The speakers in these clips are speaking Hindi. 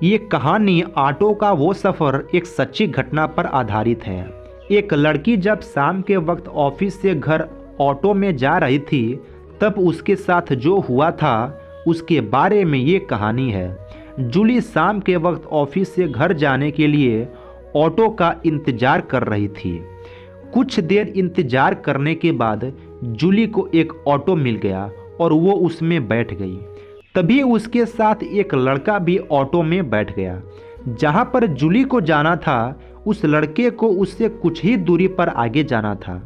ये कहानी ऑटो का वो सफ़र एक सच्ची घटना पर आधारित है। एक लड़की जब शाम के वक्त ऑफिस से घर ऑटो में जा रही थी, तब उसके साथ जो हुआ था उसके बारे में ये कहानी है। जूली शाम के वक्त ऑफिस से घर जाने के लिए ऑटो का इंतज़ार कर रही थी। कुछ देर इंतज़ार करने के बाद जूली को एक ऑटो मिल गया और वो उसमें बैठ गई। तभी उसके साथ एक लड़का भी ऑटो में बैठ गया। जहाँ पर जूली को जाना था, उस लड़के को उससे कुछ ही दूरी पर आगे जाना था।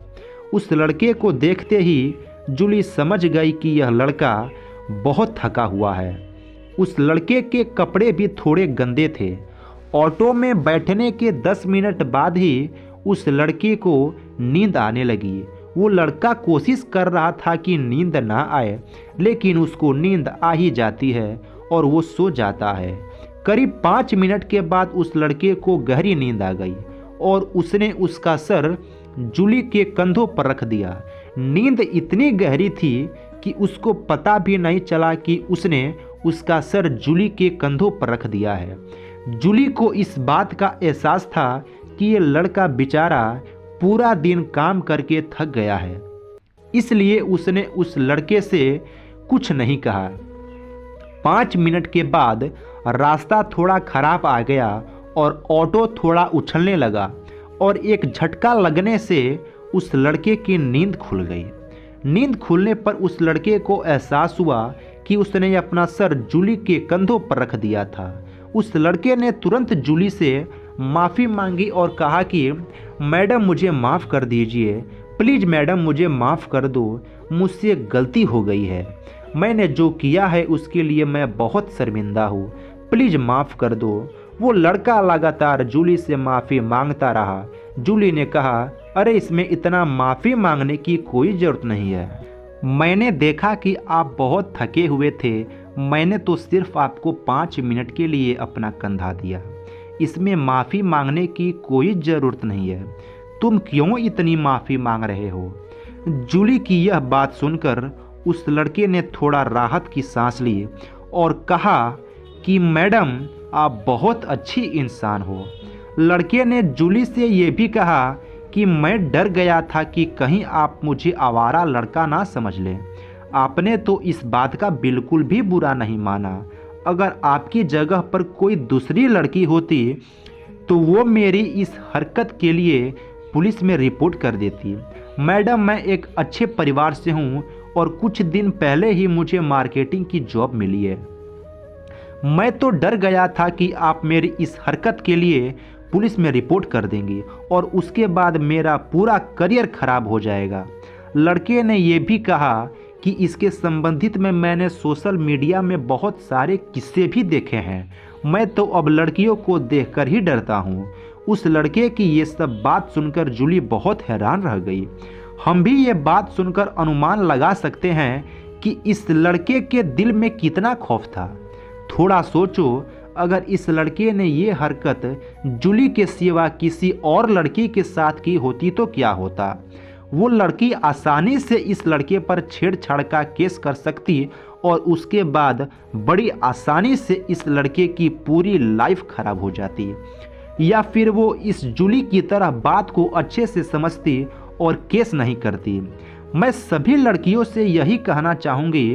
उस लड़के को देखते ही जूली समझ गई कि यह लड़का बहुत थका हुआ है। उस लड़के के कपड़े भी थोड़े गंदे थे। ऑटो में बैठने के 10 मिनट बाद ही उस लड़के को नींद आने लगी। वो लड़का कोशिश कर रहा था कि नींद ना आए, लेकिन उसको नींद आ ही जाती है और वो सो जाता है। करीब 5 मिनट के बाद उस लड़के को गहरी नींद आ गई और उसने उसका सर जूली के कंधों पर रख दिया। नींद इतनी गहरी थी कि उसको पता भी नहीं चला कि उसने उसका सर जूली के कंधों पर रख दिया है। जूली को इस बात का एहसास था कि ये लड़का बेचारा पूरा दिन काम करके थक गया है, इसलिए उसने उस लड़के से कुछ नहीं कहा। 5 मिनट के बाद रास्ता थोड़ा खराब आ गया और ऑटो थोड़ा उछलने लगा और एक झटका लगने से उस लड़के की नींद खुल गई। नींद खुलने पर उस लड़के को एहसास हुआ कि उसने अपना सर जूली के कंधों पर रख दिया था। उस लड़के ने तुरंत जूली से माफ़ी मांगी और कहा कि मैडम मुझे माफ़ कर दीजिए, प्लीज़ मैडम मुझे माफ़ कर दो, मुझसे गलती हो गई है। मैंने जो किया है उसके लिए मैं बहुत शर्मिंदा हूँ, प्लीज़ माफ़ कर दो। वो लड़का लगातार जूली से माफ़ी मांगता रहा। जूली ने कहा, अरे इसमें इतना माफ़ी मांगने की कोई ज़रूरत नहीं है। मैंने देखा कि आप बहुत थके हुए थे, मैंने तो सिर्फ आपको 5 मिनट के लिए अपना कंधा दिया। इसमें माफ़ी मांगने की कोई ज़रूरत नहीं है। तुम क्यों इतनी माफ़ी मांग रहे हो? जूली की यह बात सुनकर उस लड़के ने थोड़ा राहत की सांस ली और कहा कि मैडम आप बहुत अच्छी इंसान हो। लड़के ने जूली से ये भी कहा कि मैं डर गया था कि कहीं आप मुझे आवारा लड़का ना समझ लें। आपने तो इस बात का बिल्कुल भी बुरा नहीं माना। अगर आपकी जगह पर कोई दूसरी लड़की होती तो वो मेरी इस हरकत के लिए पुलिस में रिपोर्ट कर देती। मैडम मैं एक अच्छे परिवार से हूँ और कुछ दिन पहले ही मुझे मार्केटिंग की जॉब मिली है। मैं तो डर गया था कि आप मेरी इस हरकत के लिए पुलिस में रिपोर्ट कर देंगी और उसके बाद मेरा पूरा करियर खराब हो जाएगा। लड़के ने यह भी कहा कि इसके संबंधित में मैंने सोशल मीडिया में बहुत सारे किस्से भी देखे हैं। मैं तो अब लड़कियों को देखकर ही डरता हूँ। उस लड़के की ये सब बात सुनकर जूली बहुत हैरान रह गई। हम भी ये बात सुनकर अनुमान लगा सकते हैं कि इस लड़के के दिल में कितना खौफ था। थोड़ा सोचो, अगर इस लड़के ने ये हरकत जूली के सिवा किसी और लड़की के साथ की होती तो क्या होता? वो लड़की आसानी से इस लड़के पर छेड़छाड़ का केस कर सकती और उसके बाद बड़ी आसानी से इस लड़के की पूरी लाइफ खराब हो जाती। या फिर वो इस जूली की तरह बात को अच्छे से समझती और केस नहीं करती। मैं सभी लड़कियों से यही कहना चाहूँगी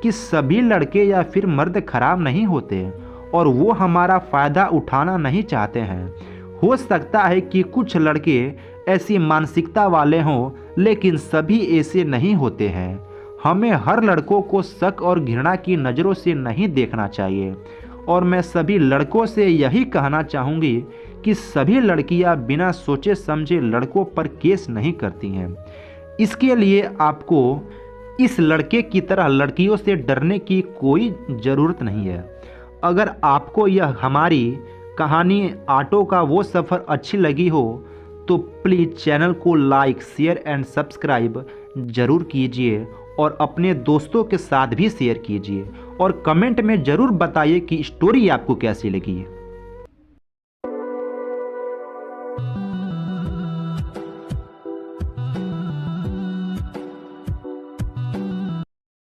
कि सभी लड़के या फिर मर्द खराब नहीं होते और वो हमारा फ़ायदा उठाना नहीं चाहते हैं। हो सकता है कि कुछ लड़के ऐसी मानसिकता वाले हों, लेकिन सभी ऐसे नहीं होते हैं। हमें हर लड़कों को शक और घृणा की नज़रों से नहीं देखना चाहिए और मैं सभी लड़कों से यही कहना चाहूँगी कि सभी लड़कियाँ बिना सोचे समझे लड़कों पर केस नहीं करती हैं। इसके लिए आपको इस लड़के की तरह लड़कियों से डरने की कोई ज़रूरत नहीं है। अगर आपको यह हमारी कहानी ऑटो का वो सफ़र अच्छी लगी हो तो प्लीज़ चैनल को लाइक, शेयर एंड सब्सक्राइब ज़रूर कीजिए और अपने दोस्तों के साथ भी शेयर कीजिए और कमेंट में ज़रूर बताइए कि स्टोरी आपको कैसी लगी है।